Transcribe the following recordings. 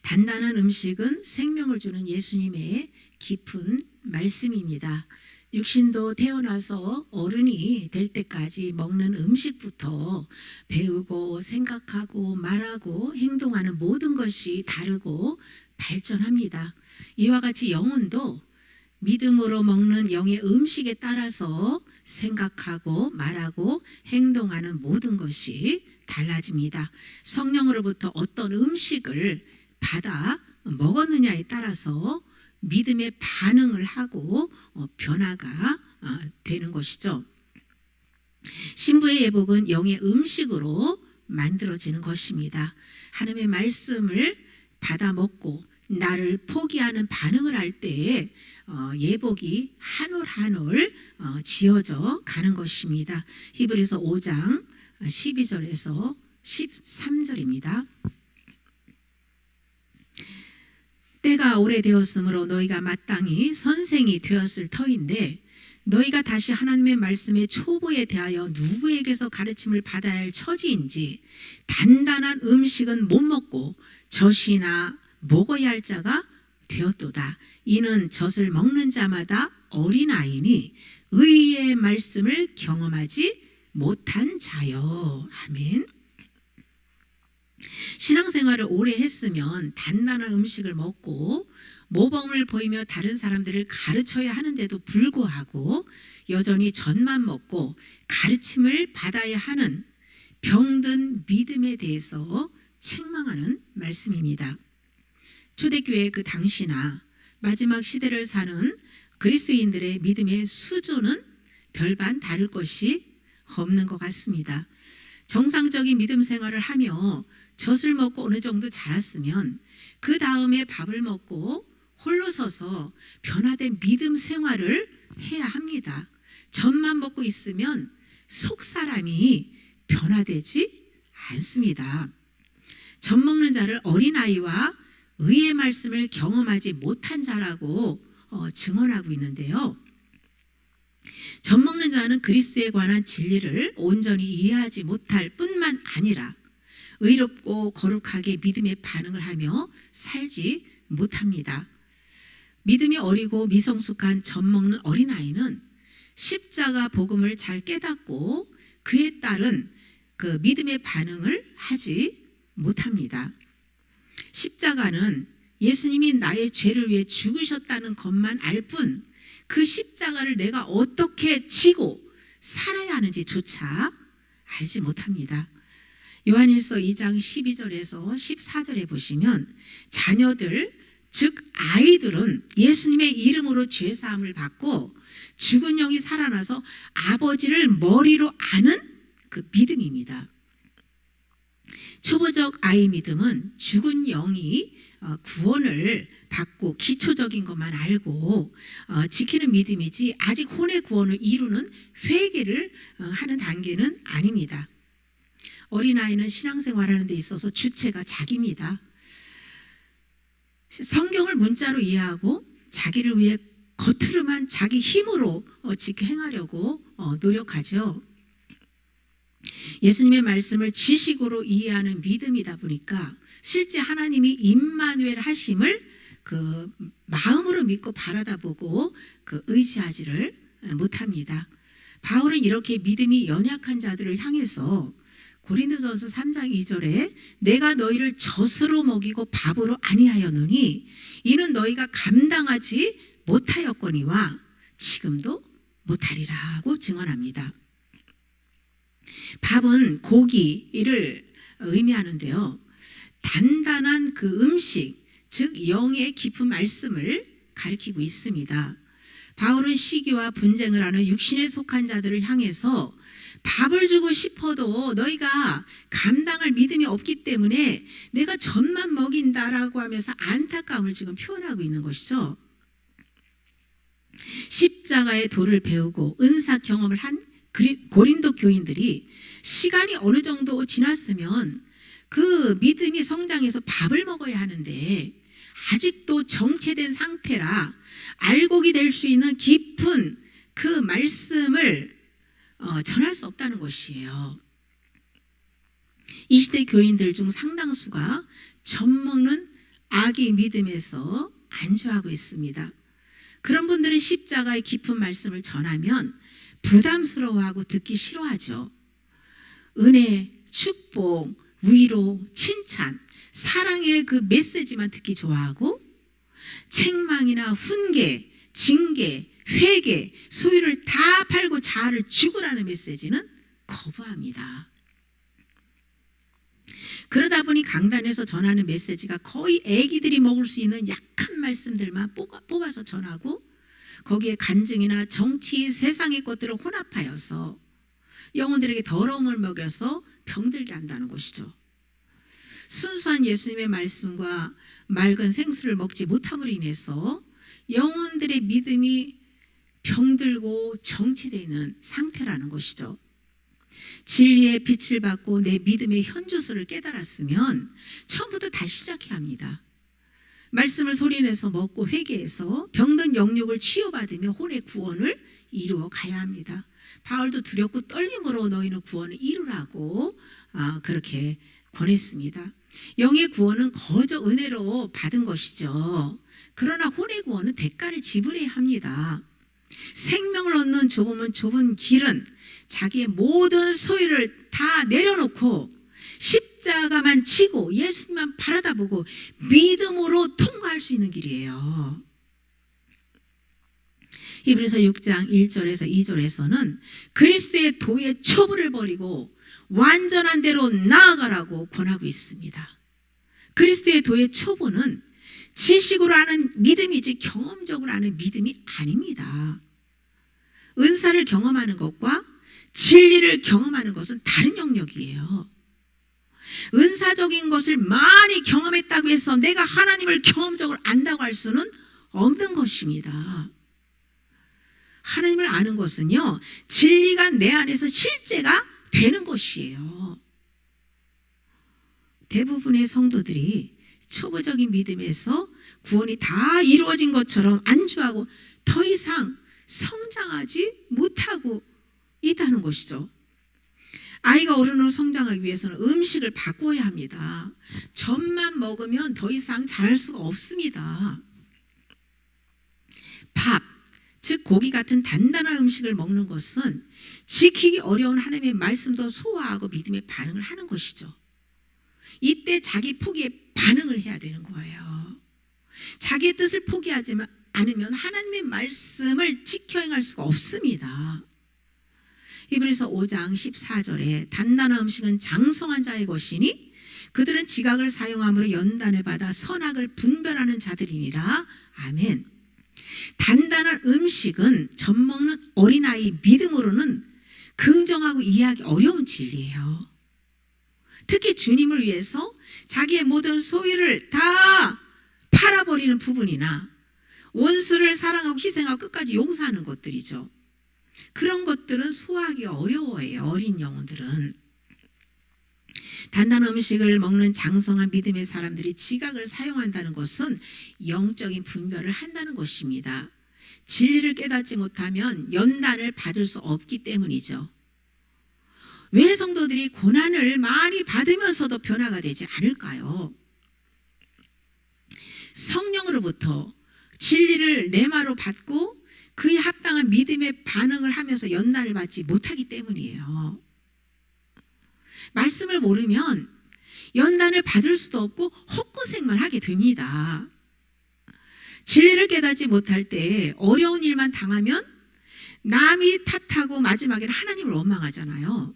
단단한 음식은 생명을 주는 예수님의 깊은 말씀입니다. 육신도 태어나서 어른이 될 때까지 먹는 음식부터 배우고 생각하고 말하고 행동하는 모든 것이 다르고 발전합니다. 이와 같이 영혼도 믿음으로 먹는 영의 음식에 따라서 생각하고 말하고 행동하는 모든 것이 달라집니다. 성령으로부터 어떤 음식을 받아 먹었느냐에 따라서 믿음의 반응을 하고 변화가 되는 것이죠. 신부의 예복은 영의 음식으로 만들어지는 것입니다. 하나님의 말씀을 받아 먹고 나를 포기하는 반응을 할 때에 예복이 한 올 한 올 지어져 가는 것입니다. 히브리서 5장 12절에서 13절입니다. 때가 오래되었으므로 너희가 마땅히 선생이 되었을 터인데 너희가 다시 하나님의 말씀의 초보에 대하여 누구에게서 가르침을 받아야 할 처지인지 단단한 음식은 못 먹고 젖이나 먹어야 할 자가 되었도다. 이는 젖을 먹는 자마다 어린아이니 의의 말씀을 경험하지 못한 자요. 아멘. 신앙생활을 오래 했으면 단단한 음식을 먹고 모범을 보이며 다른 사람들을 가르쳐야 하는데도 불구하고 여전히 젖만 먹고 가르침을 받아야 하는 병든 믿음에 대해서 책망하는 말씀입니다. 초대교회 그 당시나 마지막 시대를 사는 그리스도인들의 믿음의 수준은 별반 다를 것이 없는 것 같습니다. 정상적인 믿음 생활을 하며 젖을 먹고 어느 정도 자랐으면 그 다음에 밥을 먹고 홀로 서서 변화된 믿음 생활을 해야 합니다. 젖만 먹고 있으면 속 사람이 변화되지 않습니다. 젖 먹는 자를 어린아이와 의의 말씀을 경험하지 못한 자라고 증언하고 있는데요. 젖 먹는 자는 그리스도에 관한 진리를 온전히 이해하지 못할 뿐만 아니라 의롭고 거룩하게 믿음에 반응을 하며 살지 못합니다. 믿음이 어리고 미성숙한 젖 먹는 어린아이는 십자가 복음을 잘 깨닫고 그에 따른 그 믿음의 반응을 하지 못합니다. 십자가는 예수님이 나의 죄를 위해 죽으셨다는 것만 알 뿐 그 십자가를 내가 어떻게 지고 살아야 하는지조차 알지 못합니다. 요한일서 2장 12절에서 14절에 보시면 자녀들, 즉 아이들은 예수님의 이름으로 죄사함을 받고 죽은 영이 살아나서 아버지를 머리로 아는 그 믿음입니다. 초보적 아이 믿음은 죽은 영이 구원을 받고 기초적인 것만 알고 지키는 믿음이지 아직 혼의 구원을 이루는 회개를 하는 단계는 아닙니다. 어린아이는 신앙생활하는 데 있어서 주체가 자기입니다. 성경을 문자로 이해하고 자기를 위해 겉으로만 자기 힘으로 지켜 행하려고 노력하죠. 예수님의 말씀을 지식으로 이해하는 믿음이다 보니까 실제 하나님이 임마누엘 하심을 그 마음으로 믿고 바라다 보고 그 의지하지를 못합니다. 바울은 이렇게 믿음이 연약한 자들을 향해서 고린도전서 3장 2절에 내가 너희를 젖으로 먹이고 밥으로 아니하였노니 이는 너희가 감당하지 못하였거니와 지금도 못하리라고 증언합니다. 밥은 고기를 의미하는데요. 단단한 그 음식, 즉 영의 깊은 말씀을 가리키고 있습니다. 바울은 시기와 분쟁을 하는 육신에 속한 자들을 향해서 밥을 주고 싶어도 너희가 감당할 믿음이 없기 때문에 내가 젖만 먹인다라고 하면서 안타까움을 지금 표현하고 있는 것이죠. 십자가의 도를 배우고 은사 경험을 한 고린도 교인들이 시간이 어느 정도 지났으면 그 믿음이 성장해서 밥을 먹어야 하는데 아직도 정체된 상태라 알곡이 될 수 있는 깊은 그 말씀을 전할 수 없다는 것이에요. 이 시대 교인들 중 상당수가 젖 먹는 자기 믿음에서 안주하고 있습니다. 그런 분들은 십자가의 깊은 말씀을 전하면 부담스러워하고 듣기 싫어하죠. 은혜, 축복, 위로, 칭찬, 사랑의 그 메시지만 듣기 좋아하고 책망이나 훈계, 징계, 회개, 소유를 다 팔고 자아를 죽으라는 메시지는 거부합니다. 그러다 보니 강단에서 전하는 메시지가 거의 애기들이 먹을 수 있는 약한 말씀들만 뽑아서 전하고 거기에 간증이나 정치, 세상의 것들을 혼합하여서 영혼들에게 더러움을 먹여서 병들게 한다는 것이죠. 순수한 예수님의 말씀과 맑은 생수를 먹지 못함으로 인해서 영혼들의 믿음이 병들고 정체되는 상태라는 것이죠. 진리의 빛을 받고 내 믿음의 현주소를 깨달았으면 처음부터 다시 시작해야 합니다. 말씀을 소리내서 먹고 회개해서 병든 영육을 치유받으며 혼의 구원을 이루어 가야 합니다. 바울도 두렵고 떨림으로 너희는 구원을 이루라고 그렇게 권했습니다. 영의 구원은 거저 은혜로 받은 것이죠. 그러나 혼의 구원은 대가를 지불해야 합니다. 생명을 얻는 좁은 길은 자기의 모든 소유를 다 내려놓고 십자가만 지고 예수님만 바라다보고 믿음으로 통과할 수 있는 길이에요. 히브리서 6장 1절에서 2절에서는 그리스도의 도의 초부를 버리고 완전한 대로 나아가라고 권하고 있습니다. 그리스도의 도의 초부는 지식으로 아는 믿음이지 경험적으로 아는 믿음이 아닙니다. 은사를 경험하는 것과 진리를 경험하는 것은 다른 영역이에요. 은사적인 것을 많이 경험했다고 해서 내가 하나님을 경험적으로 안다고 할 수는 없는 것입니다. 하나님을 아는 것은요, 진리가 내 안에서 실제가 되는 것이에요. 대부분의 성도들이 초보적인 믿음에서 구원이 다 이루어진 것처럼 안주하고 더 이상 성장하지 못하고 있다는 것이죠. 아이가 어른으로 성장하기 위해서는 음식을 바꿔야 합니다. 젖만 먹으면 더 이상 자랄 수가 없습니다. 밥, 즉 고기 같은 단단한 음식을 먹는 것은 지키기 어려운 하나님의 말씀도 소화하고 믿음의 반응을 하는 것이죠. 이때 자기 포기에 반응을 해야 되는 거예요. 자기의 뜻을 포기하지 않으면 하나님의 말씀을 지켜 행할 수가 없습니다. 히브리서 5장 14절에 단단한 음식은 장성한 자의 것이니 그들은 지각을 사용함으로 연단을 받아 선악을 분별하는 자들이니라. 아멘. 단단한 음식은 젖먹는 어린아이 믿음으로는 긍정하고 이해하기 어려운 진리예요. 특히 주님을 위해서 자기의 모든 소유를 다 팔아버리는 부분이나 원수를 사랑하고 희생하고 끝까지 용서하는 것들이죠. 그런 것들은 소화하기 어려워요. 어린 영혼들은. 단단한 음식을 먹는 장성한 믿음의 사람들이 지각을 사용한다는 것은 영적인 분별을 한다는 것입니다. 진리를 깨닫지 못하면 연단을 받을 수 없기 때문이죠. 왜 성도들이 고난을 많이 받으면서도 변화가 되지 않을까요? 성령으로부터 진리를 레마로 받고 그에 합당한 믿음의 반응을 하면서 연단을 받지 못하기 때문이에요. 말씀을 모르면 연단을 받을 수도 없고 헛고생만 하게 됩니다. 진리를 깨닫지 못할 때 어려운 일만 당하면 남이 탓하고 마지막에는 하나님을 원망하잖아요.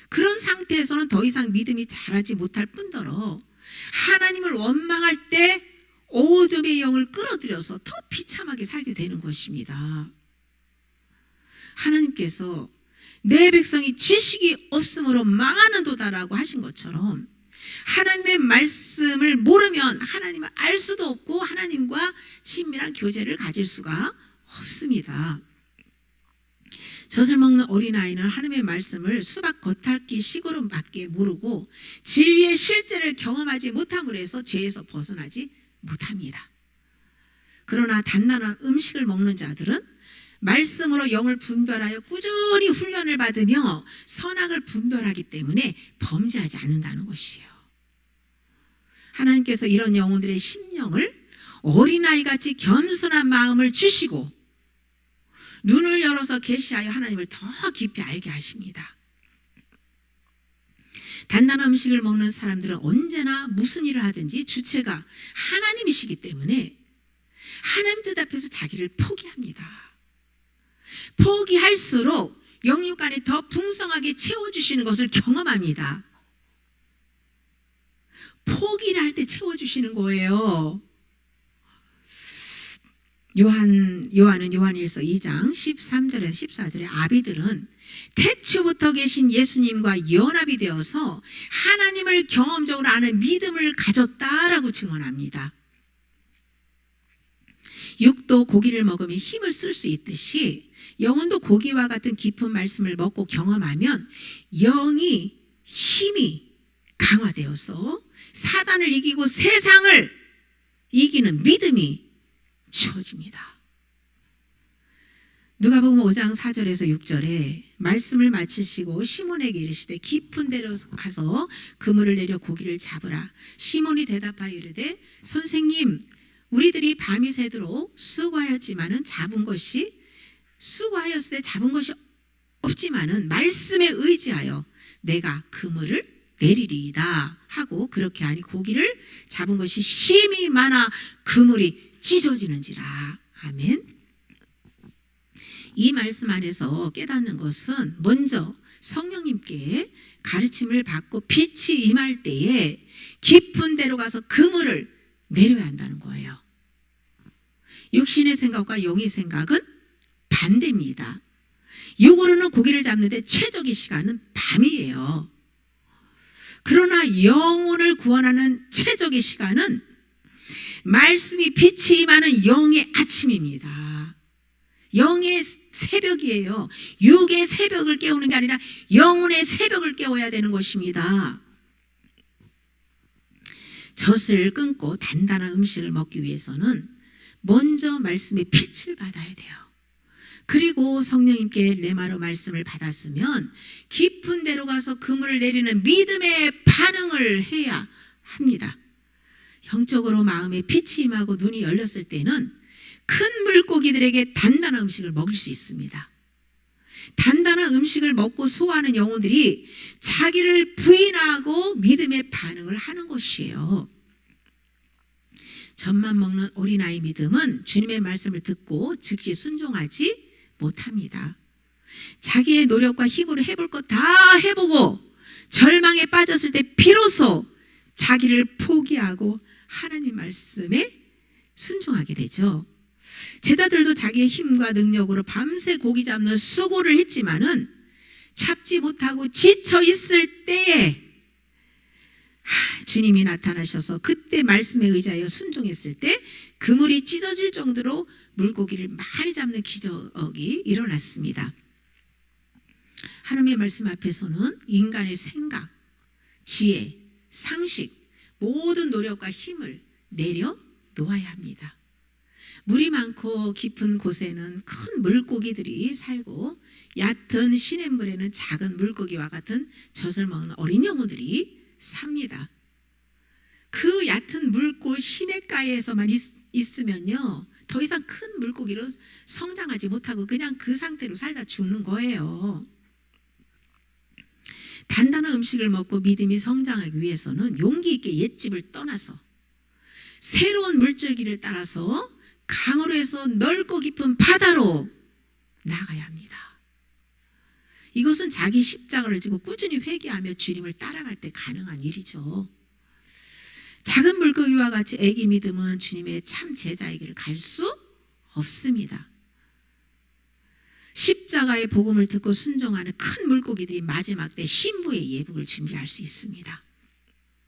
그런 상태에서는 더 이상 믿음이 자라지 못할 뿐더러 하나님을 원망할 때 어둠의 영을 끌어들여서 더 비참하게 살게 되는 것입니다. 하나님께서 내 백성이 지식이 없으므로 망하는도다라고 하신 것처럼 하나님의 말씀을 모르면 하나님을 알 수도 없고 하나님과 친밀한 교제를 가질 수가 없습니다. 젖을 먹는 어린아이는 하나님의 말씀을 수박 겉핥기 식으로밖에 모르고 진리의 실제를 경험하지 못함으로 해서 죄에서 벗어나지 못합니다. 그러나 단단한 음식을 먹는 자들은 말씀으로 영을 분별하여 꾸준히 훈련을 받으며 선악을 분별하기 때문에 범죄하지 않는다는 것이에요. 하나님께서 이런 영혼들의 심령을 어린아이같이 겸손한 마음을 주시고 눈을 열어서 계시하여 하나님을 더 깊이 알게 하십니다. 단단한 음식을 먹는 사람들은 언제나 무슨 일을 하든지 주체가 하나님이시기 때문에 하나님 뜻 앞에서 자기를 포기합니다. 포기할수록 영육 안에 더 풍성하게 채워주시는 것을 경험합니다. 포기를 할 때 채워주시는 거예요. 요한은 요한일서 2장 13절에서 14절에 아비들은 태초부터 계신 예수님과 연합이 되어서 하나님을 경험적으로 아는 믿음을 가졌다라고 증언합니다. 육도 고기를 먹으면 힘을 쓸 수 있듯이 영혼도 고기와 같은 깊은 말씀을 먹고 경험하면 영이 힘이 강화되어서 사단을 이기고 세상을 이기는 믿음이 주어집니다. 누가복음 5장 4절에서 6절에 말씀을 마치시고 시몬에게 이르시되 깊은 데로 가서 그물을 내려 고기를 잡으라. 시몬이 대답하여 이르되 선생님 우리들이 밤이 새도록 수고하였을 때 잡은 것이 없지만은 말씀에 의지하여 내가 그물을 내리리이다 하고 그렇게 하니 고기를 잡은 것이 심히 많아 그물이 찢어지는지라. 아멘. 이 말씀 안에서 깨닫는 것은 먼저 성령님께 가르침을 받고 빛이 임할 때에 깊은 데로 가서 그물을 내려야 한다는 거예요. 육신의 생각과 영의 생각은 반대입니다. 육으로는 고기를 잡는데 최적의 시간은 밤이에요. 그러나 영혼을 구원하는 최적의 시간은 말씀이 빛이 임하는 영의 아침입니다. 영의 새벽이에요. 육의 새벽을 깨우는 게 아니라 영혼의 새벽을 깨워야 되는 것입니다. 젖을 끊고 단단한 음식을 먹기 위해서는 먼저 말씀의 빛을 받아야 돼요. 그리고 성령님께 레마로 말씀을 받았으면 깊은 데로 가서 그물을 내리는 믿음의 반응을 해야 합니다. 영적으로 마음에 빛이 임하고 눈이 열렸을 때는 큰 물고기들에게 단단한 음식을 먹을 수 있습니다. 단단한 음식을 먹고 소화하는 영혼들이 자기를 부인하고 믿음의 반응을 하는 것이에요. 젖만 먹는 어린아이 믿음은 주님의 말씀을 듣고 즉시 순종하지 못합니다. 자기의 노력과 힘으로 해볼 것 다 해보고 절망에 빠졌을 때 비로소 자기를 포기하고 하나님 말씀에 순종하게 되죠. 제자들도 자기의 힘과 능력으로 밤새 고기 잡는 수고를 했지만은 잡지 못하고 지쳐 있을 때에 주님이 나타나셔서 그때 말씀에 의지하여 순종했을 때 그물이 찢어질 정도로 물고기를 많이 잡는 기적이 일어났습니다. 하나님의 말씀 앞에서는 인간의 생각, 지혜, 상식, 모든 노력과 힘을 내려놓아야 합니다. 물이 많고 깊은 곳에는 큰 물고기들이 살고 얕은 시냇물에는 작은 물고기와 같은 젖을 먹는 어린 영혼들이 삽니다. 그 얕은 물고 시냇가에서만 있으면요 더 이상 큰 물고기로 성장하지 못하고 그냥 그 상태로 살다 죽는 거예요. 단단한 음식을 먹고 믿음이 성장하기 위해서는 용기 있게 옛집을 떠나서 새로운 물줄기를 따라서 강으로 해서 넓고 깊은 바다로 나가야 합니다. 이것은 자기 십자가를 지고 꾸준히 회개하며 주님을 따라갈 때 가능한 일이죠. 작은 물고기와 같이 애기 믿음은 주님의 참 제자에게 갈 수 없습니다. 십자가의 복음을 듣고 순종하는 큰 물고기들이 마지막 때 신부의 예복을 준비할 수 있습니다.